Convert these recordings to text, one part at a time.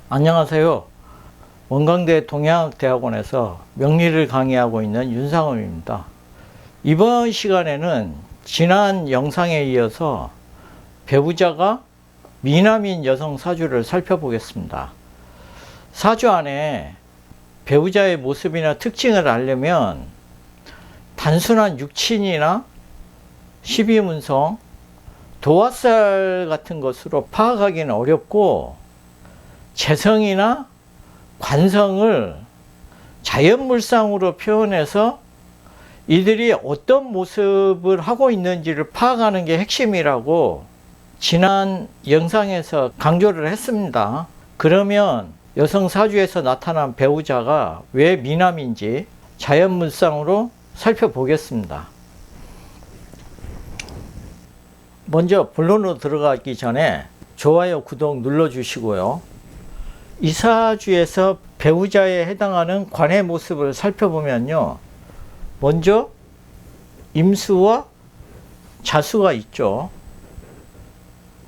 안녕하세요. 원광대 동양대학원에서 명리를 강의하고 있는 윤상훈입니다. 이번 시간에는 지난 영상에 이어서 배우자가 미남인 여성 사주를 살펴보겠습니다. 사주 안에 배우자의 모습이나 특징을 알려면 단순한 육친이나 12문성, 도화살 같은 것으로 파악하기는 어렵고 재성이나 관성을 자연물상으로 표현해서 이들이 어떤 모습을 하고 있는지를 파악하는 게 핵심이라고 지난 영상에서 강조를 했습니다. 그러면 여성 사주에서 나타난 배우자가 왜 미남인지 자연물상으로 살펴보겠습니다. 먼저 본론으로 들어가기 전에 좋아요, 구독 눌러주시고요. 이 사주에서 배우자에 해당하는 관의 모습을 살펴보면요, 먼저 임수와 자수가 있죠.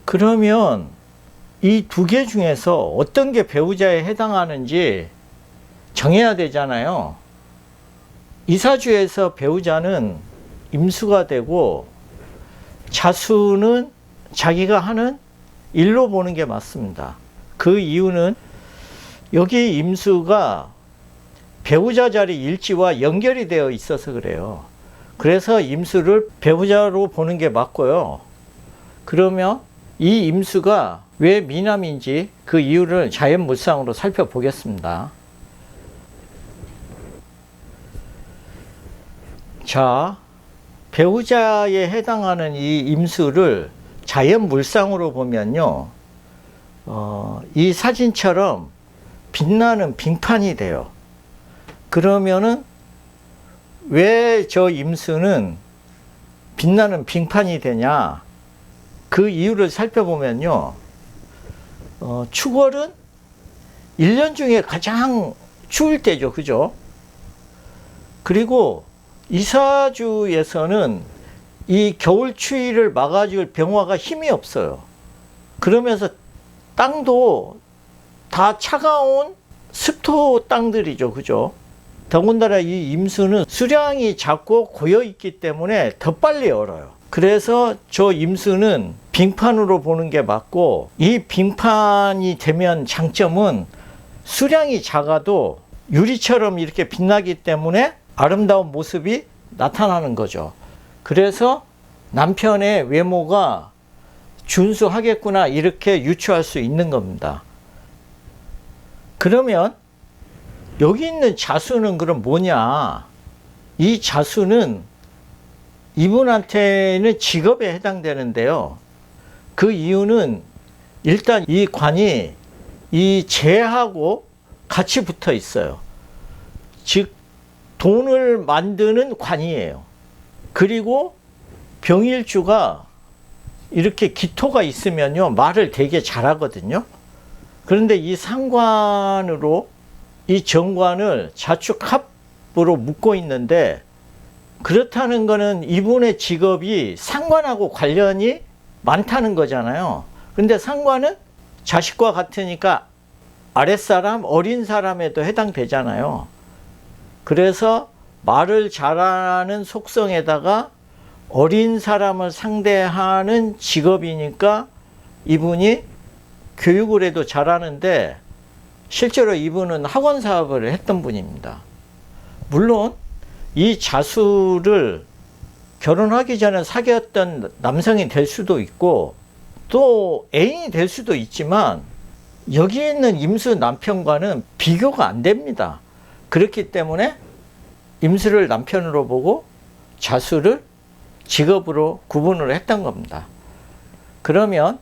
그러면 이 두 개 중에서 어떤 게 배우자에 해당하는지 정해야 되잖아요. 이 사주에서 배우자는 임수가 되고 자수는 자기가 하는 일로 보는 게 맞습니다. 그 이유는 여기 임수가 배우자 자리 일지와 연결이 되어 있어서 그래요. 그래서 임수를 배우자로 보는 게 맞고요. 그러면 이 임수가 왜 미남인지 그 이유를 자연물상으로 살펴보겠습니다. 자, 배우자에 해당하는 이 임수를 자연물상으로 보면요, 이 사진처럼 빛나는 빙판이 돼요. 그러면은 왜 저 임수는 빛나는 빙판이 되냐? 그 이유를 살펴보면요, 축월은 1년 중에 가장 추울 때죠. 그죠? 그리고 이 사주에서는 이 겨울 추위를 막아줄 병화가 힘이 없어요. 그러면서 땅도 다 차가운 습토 땅들이죠. 그죠? 더군다나 이 임수는 수량이 작고 고여있기 때문에 더 빨리 얼어요. 그래서 저 임수는 빙판으로 보는 게 맞고, 이 빙판이 되면 장점은 수량이 작아도 유리처럼 이렇게 빛나기 때문에 아름다운 모습이 나타나는 거죠. 그래서 남편의 외모가 준수하겠구나 이렇게 유추할 수 있는 겁니다. 그러면 여기 있는 자수는 그럼 뭐냐? 이 자수는 이분한테는 직업에 해당되는데요. 그 이유는 일단 이 관이 이 재하고 같이 붙어 있어요. 즉 돈을 만드는 관이에요. 그리고 병일주가 이렇게 기토가 있으면요, 말을 되게 잘하거든요. 그런데 이 상관으로 이 정관을 자축합으로 묶고 있는데, 그렇다는 거는 이분의 직업이 상관하고 관련이 많다는 거잖아요. 근데 상관은 자식과 같으니까 아랫사람, 어린 사람에도 해당되잖아요. 그래서 말을 잘하는 속성에다가 어린 사람을 상대하는 직업이니까 이분이 교육을 해도 잘하는데, 실제로 이분은 학원 사업을 했던 분입니다. 물론 이 자수를 결혼하기 전에 사귀었던 남성이 될 수도 있고 또 애인이 될 수도 있지만, 여기 있는 임수 남편과는 비교가 안 됩니다. 그렇기 때문에 임수를 남편으로 보고 자수를 직업으로 구분을 했던 겁니다. 그러면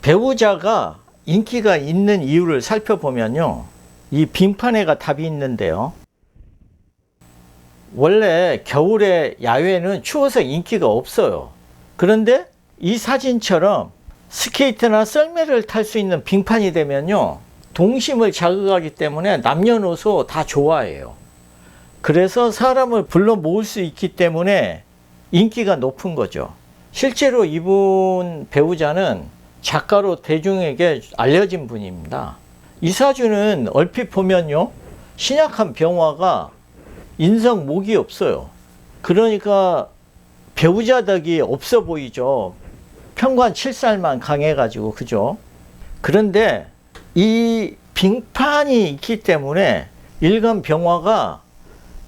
배우자가 인기가 있는 이유를 살펴보면요, 이 빙판에가 답이 있는데요. 원래 겨울에 야외는 추워서 인기가 없어요. 그런데 이 사진처럼 스케이트나 썰매를 탈 수 있는 빙판이 되면요, 동심을 자극하기 때문에 남녀노소 다 좋아해요. 그래서 사람을 불러 모을 수 있기 때문에 인기가 높은 거죠. 실제로 이분 배우자는 작가로 대중에게 알려진 분입니다. 이사주는 얼핏 보면요, 신약한 병화가 인성목이 없어요. 그러니까 배우자 덕이 없어 보이죠. 편관 7살만 강해가지고, 그죠? 그런데 이 빙판이 있기 때문에 일간 병화가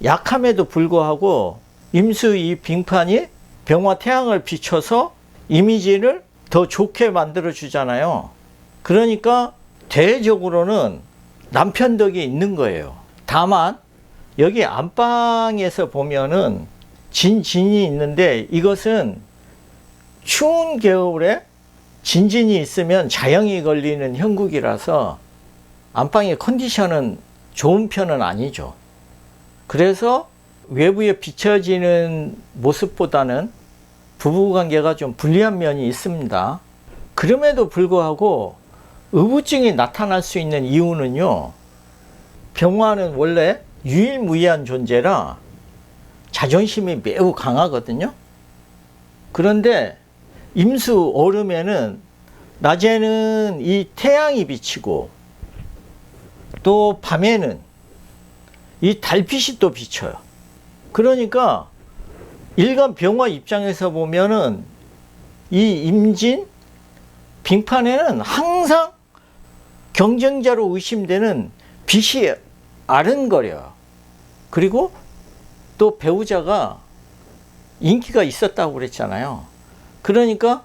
약함에도 불구하고 임수 이 빙판이 병화 태양을 비춰서 이미지를 더 좋게 만들어 주잖아요. 그러니까 대외적으로는 남편 덕이 있는 거예요. 다만 여기 안방에서 보면은 진이 있는데, 이것은 추운 겨울에 진이 있으면 자영이 걸리는 형국이라서 안방의 컨디션은 좋은 편은 아니죠. 그래서 외부에 비춰지는 모습보다는 부부관계가 좀 불리한 면이 있습니다. 그럼에도 불구하고 의부증이 나타날 수 있는 이유는요, 병화는 원래 유일무이한 존재라 자존심이 매우 강하거든요. 그런데 임수 오름에는 낮에는 이 태양이 비치고 또 밤에는 이 달빛이 또 비쳐요. 그러니까 일간 병화 입장에서 보면은 이 임진 빙판에는 항상 경쟁자로 의심되는 빛이 아른거려요. 그리고 또 배우자가 인기가 있었다고 그랬잖아요. 그러니까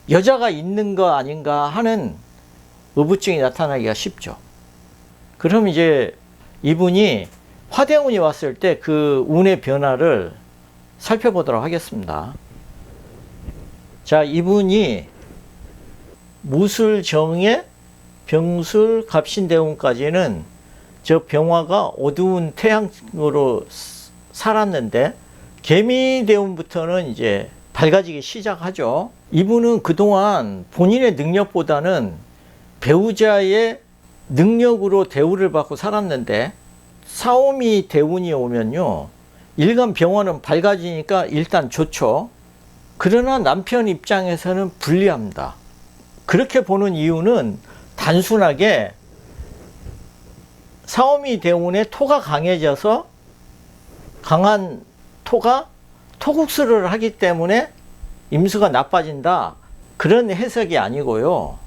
여자가 있는 거 아닌가 하는 의부증이 나타나기가 쉽죠. 그럼 이제 이분이 화대운이 왔을 때 그 운의 변화를 살펴보도록 하겠습니다. 자, 이분이 무술정에 병술 갑신대운까지는 저 병화가 어두운 태양으로 살았는데, 개미대운부터는 이제 밝아지기 시작하죠. 이분은 그동안 본인의 능력보다는 배우자의 능력으로 대우를 받고 살았는데, 사오미 대운이 오면요, 일간 병화는 밝아지니까 일단 좋죠. 그러나 남편 입장에서는 불리합니다. 그렇게 보는 이유는 단순하게 사오미 대운의 토가 강해져서 강한 토가 토국수를 하기 때문에 임수가 나빠진다, 그런 해석이 아니고요.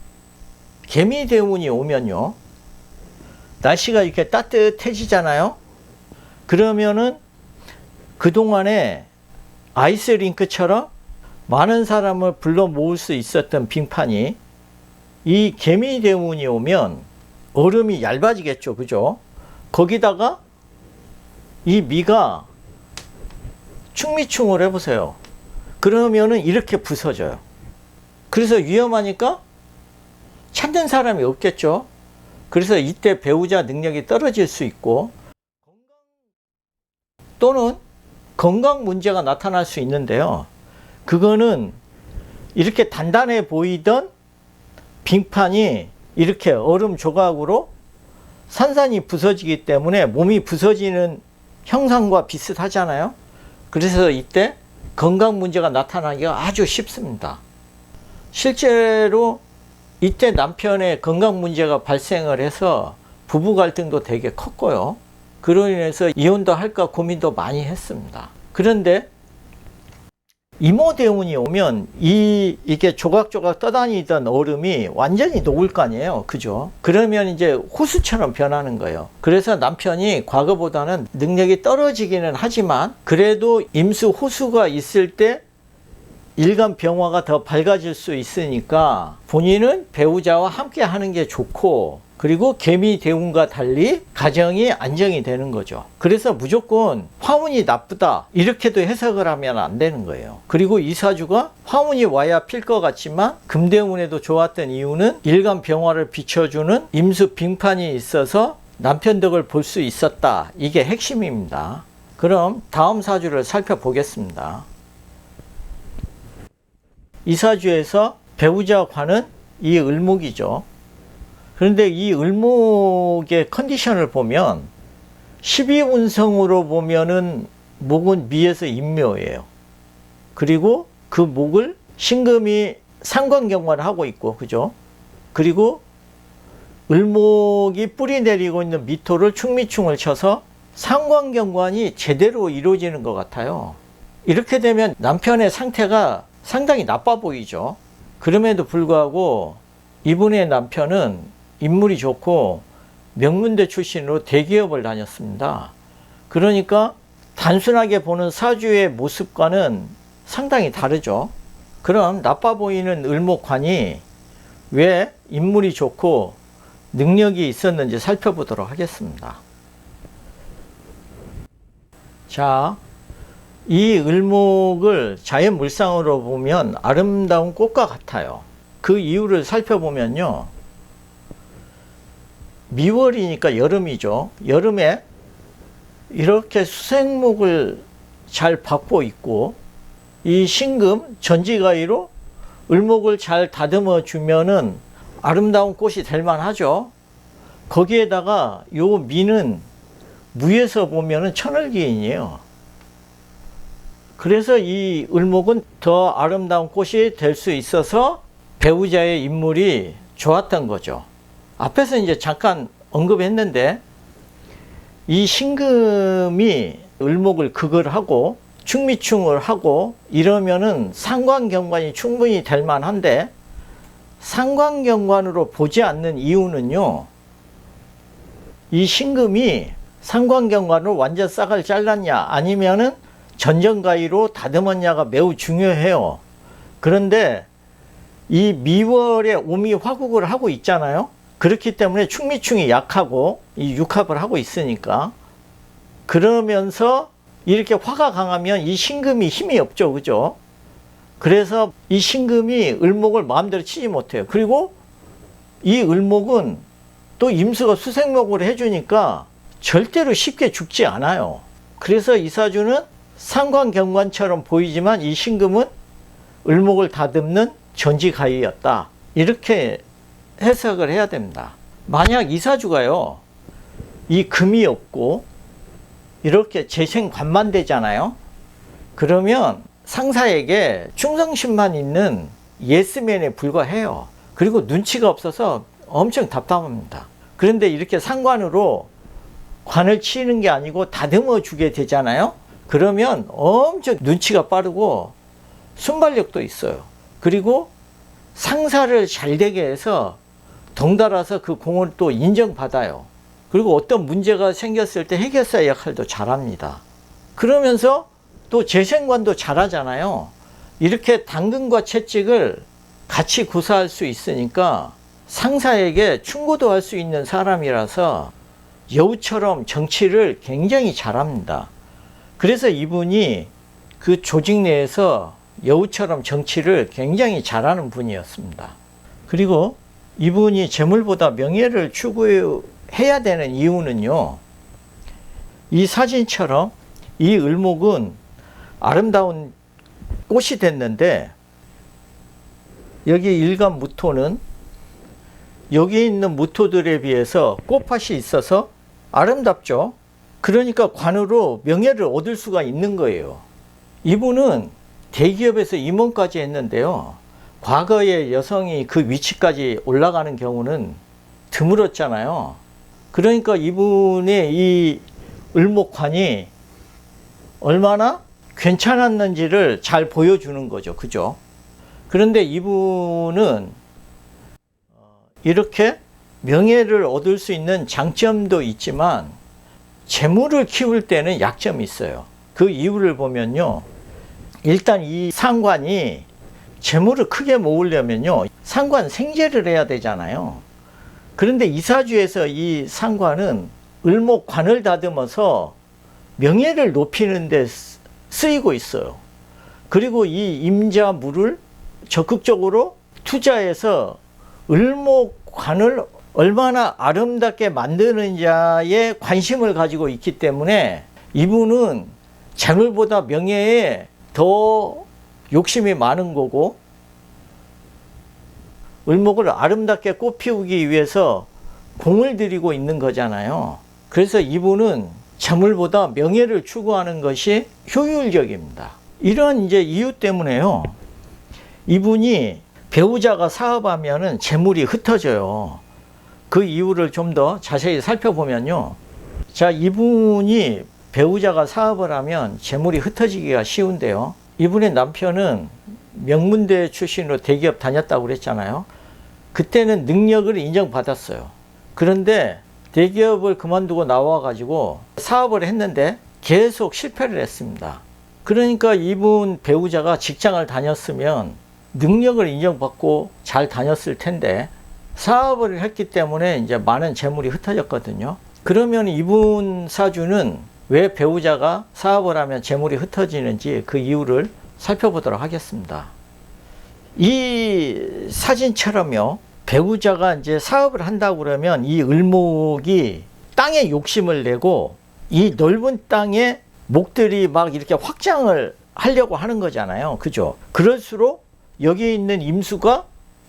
개미 대운이 오면요, 날씨가 이렇게 따뜻해지잖아요. 그러면은 그동안에 아이스링크처럼 많은 사람을 불러 모을 수 있었던 빙판이 이 개미 대운이 오면 얼음이 얇아지겠죠. 그죠? 거기다가 이 미가 충미충을 해보세요. 그러면은 이렇게 부서져요. 그래서 위험하니까 찾는 사람이 없겠죠. 그래서 이때 배우자 능력이 떨어질 수 있고, 또는 건강 문제가 나타날 수 있는데요. 그거는 이렇게 단단해 보이던 빙판이 이렇게 얼음 조각으로 산산이 부서지기 때문에 몸이 부서지는 형상과 비슷하잖아요. 그래서 이때 건강 문제가 나타나기가 아주 쉽습니다. 실제로 이때 남편의 건강 문제가 발생을 해서 부부 갈등도 되게 컸고요. 그로 인해서 이혼도 할까 고민도 많이 했습니다. 그런데 이모 대운이 오면 이게 조각조각 떠다니던 얼음이 완전히 녹을 거 아니에요. 그죠? 그러면 이제 호수처럼 변하는 거예요. 그래서 남편이 과거보다는 능력이 떨어지기는 하지만 그래도 임수 호수가 있을 때 일간 병화가 더 밝아질 수 있으니까 본인은 배우자와 함께 하는 게 좋고, 그리고 개미 대운과 달리 가정이 안정이 되는 거죠. 그래서 무조건 화운이 나쁘다 이렇게도 해석을 하면 안 되는 거예요. 그리고 이 사주가 화운이 와야 필 것 같지만 금대운에도 좋았던 이유는 일간 병화를 비춰주는 임수 빙판이 있어서 남편 덕을 볼 수 있었다. 이게 핵심입니다. 그럼 다음 사주를 살펴보겠습니다. 이 사주에서 배우자 관은 이 을목이죠. 그런데 이 을목의 컨디션을 보면 12운성으로 보면은 목은 미에서 인묘예요. 그리고 그 목을 신금이 상관경관을 하고 있고, 그죠? 그리고 을목이 뿌리 내리고 있는 미토를 충미충을 쳐서 상관경관이 제대로 이루어지는 것 같아요. 이렇게 되면 남편의 상태가 상당히 나빠 보이죠. 그럼에도 불구하고 이분의 남편은 인물이 좋고 명문대 출신으로 대기업을 다녔습니다. 그러니까 단순하게 보는 사주의 모습과는 상당히 다르죠. 그럼 나빠 보이는 을목관이 왜 인물이 좋고 능력이 있었는지 살펴보도록 하겠습니다. 자, 이 을목을 자연물상으로 보면 아름다운 꽃과 같아요. 그 이유를 살펴보면요, 미월이니까 여름이죠. 여름에 이렇게 수생목을 잘 받고 있고, 이 신금 전지가위로 을목을 잘 다듬어 주면은 아름다운 꽃이 될 만하죠. 거기에다가 요 미는 무에서 보면은 천을기인이에요. 그래서 이 을목은 더 아름다운 꽃이 될 수 있어서 배우자의 인물이 좋았던 거죠. 앞에서 이제 잠깐 언급했는데, 이 신금이 을목을 극을 하고 충미충을 하고 이러면은 상관경관이 충분히 될 만한데, 상관경관으로 보지 않는 이유는요, 이 신금이 상관경관으로 완전 싹을 잘랐냐 아니면은 전정가위로 다듬었냐가 매우 중요해요. 그런데 이 미월에 오미 화국을 하고 있잖아요. 그렇기 때문에 충미충이 약하고 이 육합을 하고 있으니까, 그러면서 이렇게 화가 강하면 이 신금이 힘이 없죠, 그죠? 그래서 이 신금이 을목을 마음대로 치지 못해요. 그리고 이 을목은 또 임수가 수생목을 해주니까 절대로 쉽게 죽지 않아요. 그래서 이 사주는 상관경관처럼 보이지만 이 신금은 을목을 다듬는 전지가위였다, 이렇게 해석을 해야 됩니다. 만약 이 사주가요, 이 금이 없고 이렇게 재생관만되잖아요. 그러면 상사에게 충성심만 있는 예스맨에 불과해요. 그리고 눈치가 없어서 엄청 답답합니다. 그런데 이렇게 상관으로 관을 치는 게 아니고 다듬어 주게 되잖아요. 그러면 엄청 눈치가 빠르고 순발력도 있어요. 그리고 상사를 잘 되게 해서 덩달아서 그 공을 또 인정받아요. 그리고 어떤 문제가 생겼을 때 해결사 역할도 잘합니다. 그러면서 또 재생관도 잘하잖아요. 이렇게 당근과 채찍을 같이 구사할 수 있으니까 상사에게 충고도 할 수 있는 사람이라서 여우처럼 정치를 굉장히 잘합니다. 그래서 이분이 그 조직 내에서 여우처럼 정치를 굉장히 잘하는 분이었습니다. 그리고 이분이 재물보다 명예를 추구해야 되는 이유는요, 이 사진처럼 이 을목은 아름다운 꽃이 됐는데, 여기 일간 무토는 여기 있는 무토들에 비해서 꽃밭이 있어서 아름답죠. 그러니까 관으로 명예를 얻을 수가 있는 거예요. 이분은 대기업에서 임원까지 했는데요, 과거에 여성이 그 위치까지 올라가는 경우는 드물었잖아요. 그러니까 이분의 이 을목관이 얼마나 괜찮았는지를 잘 보여주는 거죠, 그죠? 그런데 이분은 이렇게 명예를 얻을 수 있는 장점도 있지만 재물을 키울 때는 약점이 있어요. 그 이유를 보면요, 일단 이 상관이 재물을 크게 모으려면요, 상관 생재를 해야 되잖아요. 그런데 이사주에서 이 상관은 을목관을 다듬어서 명예를 높이는 데 쓰이고 있어요. 그리고 이 임자물을 적극적으로 투자해서 을목관을 얼마나 아름답게 만드느냐에 관심을 가지고 있기 때문에 이분은 재물보다 명예에 더 욕심이 많은 거고, 을목을 아름답게 꽃 피우기 위해서 공을 들이고 있는 거잖아요. 그래서 이분은 재물보다 명예를 추구하는 것이 효율적입니다. 이런 이제 이유 때문에요, 이분이 배우자가 사업하면은 재물이 흩어져요. 그 이유를 좀 더 자세히 살펴보면요. 자, 이분이 배우자가 사업을 하면 재물이 흩어지기가 쉬운데요. 이분의 남편은 명문대 출신으로 대기업 다녔다고 그랬잖아요. 그때는 능력을 인정받았어요. 그런데 대기업을 그만두고 나와가지고 사업을 했는데 계속 실패를 했습니다. 그러니까 이분 배우자가 직장을 다녔으면 능력을 인정받고 잘 다녔을 텐데 사업을 했기 때문에 이제 많은 재물이 흩어졌거든요. 그러면 이분 사주는 왜 배우자가 사업을 하면 재물이 흩어지는지 그 이유를 살펴보도록 하겠습니다. 이 사진처럼요, 배우자가 이제 사업을 한다고 그러면 이 을목이 땅에 욕심을 내고 이 넓은 땅에 목들이 막 이렇게 확장을 하려고 하는 거잖아요. 그죠? 그럴수록 여기 있는 임수가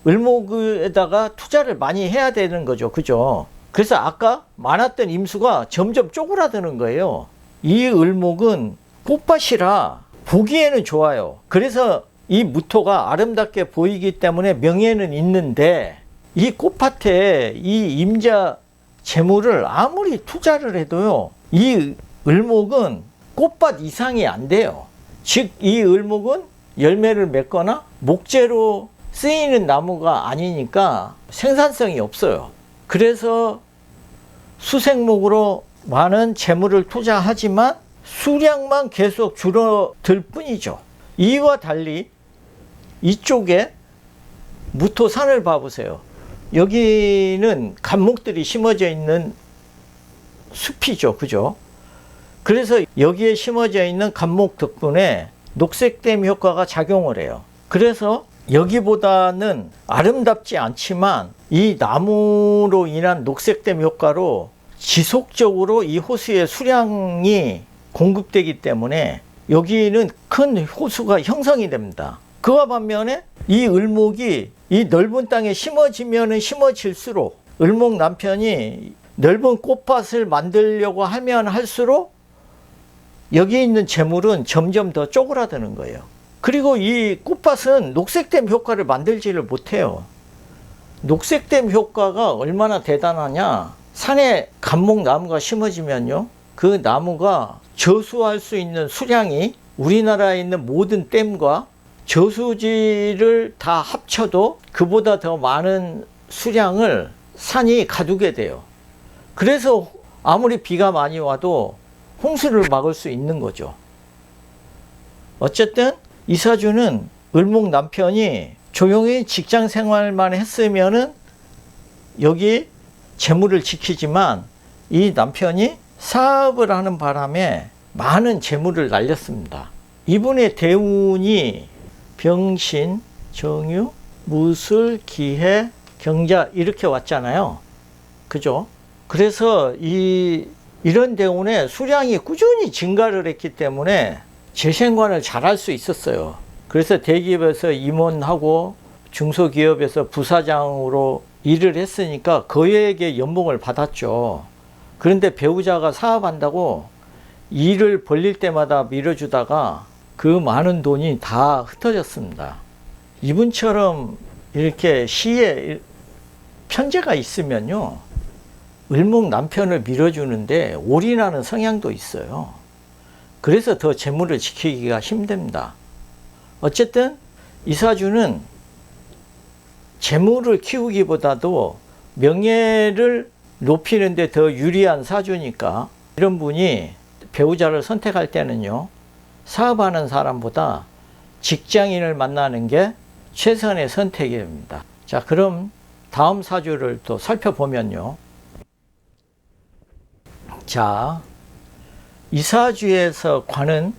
을목에다가 투자를 많이 해야 되는 거죠. 그죠? 그래서 아까 많았던 임수가 점점 쪼그라드는 거예요. 이 을목은 꽃밭이라 보기에는 좋아요. 그래서 이 무토가 아름답게 보이기 때문에 명예는 있는데 이 꽃밭에 이 임자 재물을 아무리 투자를 해도요, 이 을목은 꽃밭 이상이 안 돼요. 즉 이 을목은 열매를 맺거나 목재로 쓰이는 나무가 아니니까 생산성이 없어요. 그래서 수생목으로 많은 재물을 투자하지만 수량만 계속 줄어들 뿐이죠. 이와 달리 이쪽에 무토산을 봐보세요. 여기는 감목들이 심어져 있는 숲이죠. 그죠? 그래서 여기에 심어져 있는 감목 덕분에 녹색댐 효과가 작용을 해요. 그래서 여기보다는 아름답지 않지만 이 나무로 인한 녹색댐 효과로 지속적으로 이 호수의 수량이 공급되기 때문에 여기는 큰 호수가 형성이 됩니다. 그와 반면에 이 을목이 이 넓은 땅에 심어지면 심어질수록 을목 남편이 넓은 꽃밭을 만들려고 하면 할수록 여기 있는 재물은 점점 더 쪼그라드는 거예요. 그리고 이 꽃밭은 녹색댐 효과를 만들지를 못해요. 녹색댐 효과가 얼마나 대단하냐, 산에 감목나무가 심어지면요, 그 나무가 저수할 수 있는 수량이 우리나라에 있는 모든 댐과 저수지를 다 합쳐도 그보다 더 많은 수량을 산이 가두게 돼요. 그래서 아무리 비가 많이 와도 홍수를 막을 수 있는 거죠. 어쨌든 이 사주는 을목 남편이 조용히 직장 생활만 했으면은 여기 재물을 지키지만 이 남편이 사업을 하는 바람에 많은 재물을 날렸습니다. 이분의 대운이 병신, 정유, 무술, 기해, 경자 이렇게 왔잖아요. 그죠? 그래서 이런 대운에 수량이 꾸준히 증가를 했기 때문에 재생관을 잘 할 수 있었어요. 그래서 대기업에서 임원하고 중소기업에서 부사장으로 일을 했으니까 거액의 연봉을 받았죠. 그런데 배우자가 사업한다고 일을 벌릴 때마다 밀어주다가 그 많은 돈이 다 흩어졌습니다. 이분처럼 이렇게 시에 편재가 있으면요, 을목 남편을 밀어주는데 올인하는 성향도 있어요. 그래서 더 재물을 지키기가 힘듭니다. 어쨌든 이 사주는 재물을 키우기보다도 명예를 높이는 데 더 유리한 사주니까 이런 분이 배우자를 선택할 때는요, 사업하는 사람보다 직장인을 만나는 게 최선의 선택입니다. 자, 그럼 다음 사주를 또 살펴보면요. 자, 이 사주에서 관은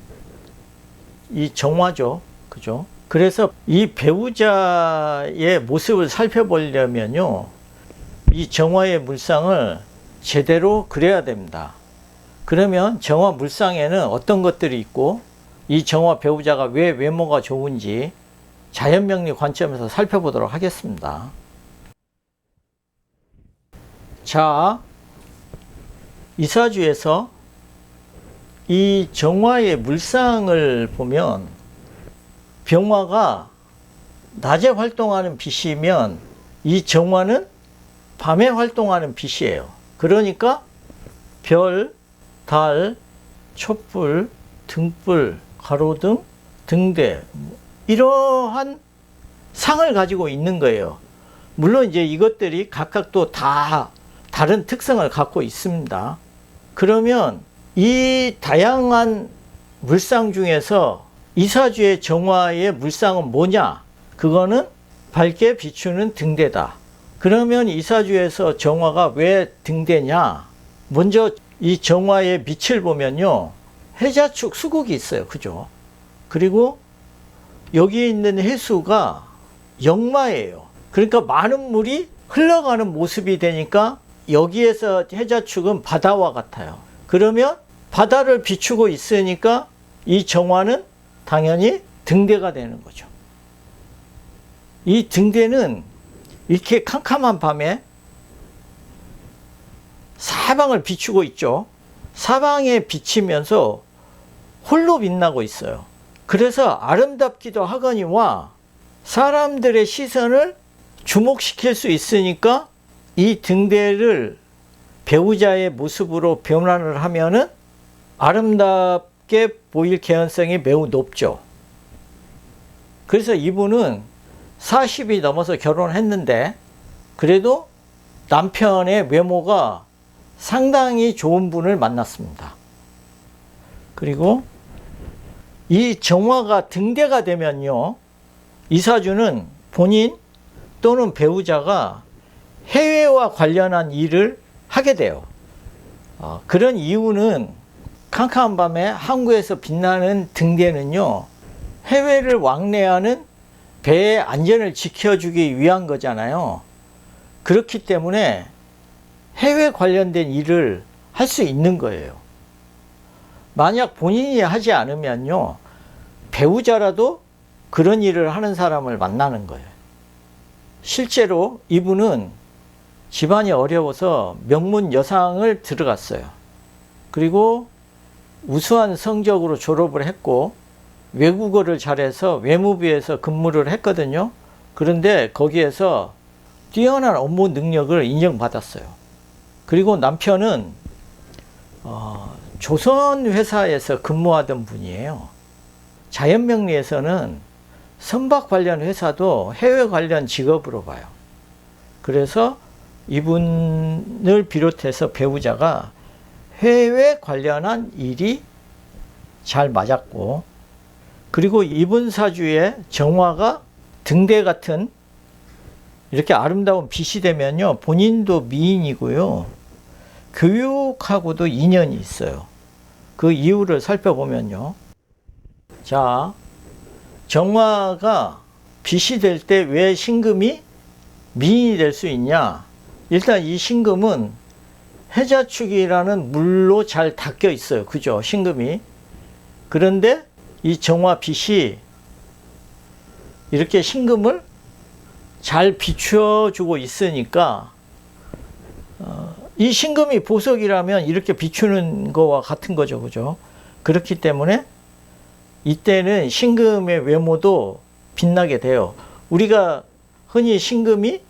이 정화죠. 그죠? 그래서 이 배우자의 모습을 살펴보려면요, 이 정화의 물상을 제대로 그려야 됩니다. 그러면 정화 물상에는 어떤 것들이 있고 이 정화 배우자가 왜 외모가 좋은지 자연명리 관점에서 살펴보도록 하겠습니다. 자, 이 사주에서 이 정화의 물상을 보면 병화가 낮에 활동하는 빛이면 이 정화는 밤에 활동하는 빛이에요. 그러니까 별, 달, 촛불, 등불, 가로등, 등대 이러한 상을 가지고 있는 거예요. 물론 이제 이것들이 각각 또 다 다른 특성을 갖고 있습니다. 그러면 이 다양한 물상 중에서 이사주의 정화의 물상은 뭐냐? 그거는 밝게 비추는 등대다. 그러면 이사주에서 정화가 왜 등대냐? 먼저 이 정화의 빛을 보면요, 해자축 수국이 있어요. 그죠? 그리고 여기 있는 해수가 역마예요. 그러니까 많은 물이 흘러가는 모습이 되니까 여기에서 해자축은 바다와 같아요. 그러면 바다를 비추고 있으니까 이 정화는 당연히 등대가 되는 거죠. 이 등대는 이렇게 캄캄한 밤에 사방을 비추고 있죠. 사방에 비치면서 홀로 빛나고 있어요. 그래서 아름답기도 하거니와 사람들의 시선을 주목시킬 수 있으니까 이 등대를 배우자의 모습으로 변환을 하면은 아름답게 보일 개연성이 매우 높죠. 그래서 이분은 40이 넘어서 결혼했는데 그래도 남편의 외모가 상당히 좋은 분을 만났습니다. 그리고 이 정화가 등대가 되면요, 이사주는 본인 또는 배우자가 해외와 관련한 일을 하게 돼요. 그런 이유는 캄캄한 밤에 항구에서 빛나는 등대는요, 해외를 왕래하는 배의 안전을 지켜주기 위한 거잖아요. 그렇기 때문에 해외 관련된 일을 할 수 있는 거예요. 만약 본인이 하지 않으면요, 배우자라도 그런 일을 하는 사람을 만나는 거예요. 실제로 이분은 집안이 어려워서 명문 여상을 들어갔어요. 그리고 우수한 성적으로 졸업을 했고 외국어를 잘해서 외무부에서 근무를 했거든요. 그런데 거기에서 뛰어난 업무 능력을 인정받았어요. 그리고 남편은 조선 회사에서 근무하던 분이에요. 자연명리에서는 선박 관련 회사도 해외 관련 직업으로 봐요. 그래서 이분을 비롯해서 배우자가 해외 관련한 일이 잘 맞았고, 그리고 이분 사주의 정화가 등대 같은 이렇게 아름다운 빛이 되면요, 본인도 미인이고요, 교육하고도 인연이 있어요. 그 이유를 살펴보면요, 자, 정화가 빛이 될 때 왜 신금이 미인이 될 수 있냐? 일단 이 신금은 해자축이라는 물로 잘 닦여 있어요. 그죠? 신금이. 그런데 이 정화 빛이 이렇게 신금을 잘 비춰주고 있으니까 이 신금이 보석이라면 이렇게 비추는 거와 같은 거죠. 그죠? 그렇기 때문에 이때는 신금의 외모도 빛나게 돼요. 우리가 흔히 신금이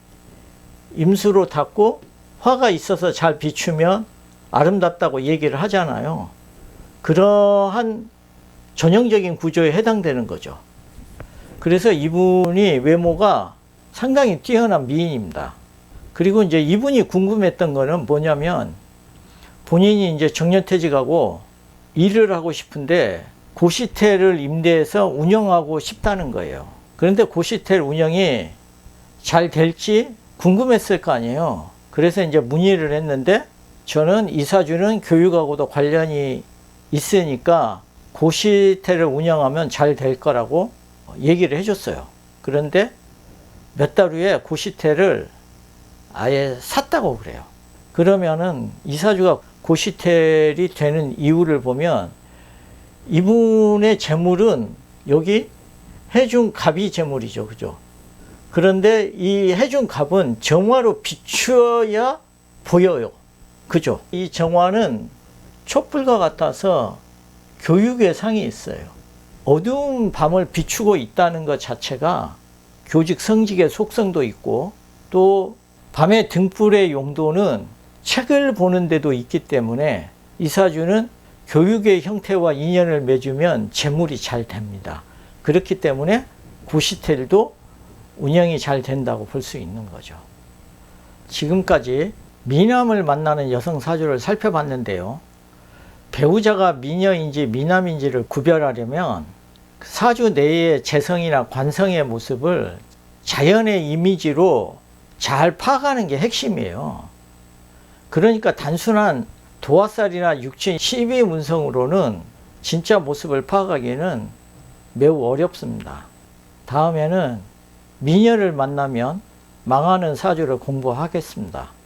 임수로 닿고 화가 있어서 잘 비추면 아름답다고 얘기를 하잖아요. 그러한 전형적인 구조에 해당되는 거죠. 그래서 이분이 외모가 상당히 뛰어난 미인입니다. 그리고 이제 이분이 궁금했던 거는 뭐냐면, 본인이 이제 정년퇴직하고 일을 하고 싶은데 고시텔을 임대해서 운영하고 싶다는 거예요. 그런데 고시텔 운영이 잘 될지 궁금했을 거 아니에요. 그래서 이제 문의를 했는데, 저는 이사주는 교육하고도 관련이 있으니까 고시텔을 운영하면 잘 될 거라고 얘기를 해줬어요. 그런데 몇 달 후에 고시텔을 아예 샀다고 그래요. 그러면은 이사주가 고시텔이 되는 이유를 보면, 이분의 재물은 여기 해중갑이 재물이죠. 그죠? 그런데 이 해중갑은 정화로 비추어야 보여요. 그죠? 이 정화는 촛불과 같아서 교육의 상이 있어요. 어두운 밤을 비추고 있다는 것 자체가 교직 성직의 속성도 있고 또 밤의 등불의 용도는 책을 보는 데도 있기 때문에 이 사주는 교육의 형태와 인연을 맺으면 재물이 잘 됩니다. 그렇기 때문에 구시텔도 운영이 잘 된다고 볼 수 있는 거죠. 지금까지 미남을 만나는 여성 사주를 살펴봤는데요. 배우자가 미녀인지 미남인지를 구별하려면 사주 내의 재성이나 관성의 모습을 자연의 이미지로 잘 파악하는 게 핵심이에요. 그러니까 단순한 도화살이나 육친 12운성으로는 진짜 모습을 파악하기는 매우 어렵습니다. 다음에는 미녀를 만나면 망하는 사주를 공부하겠습니다.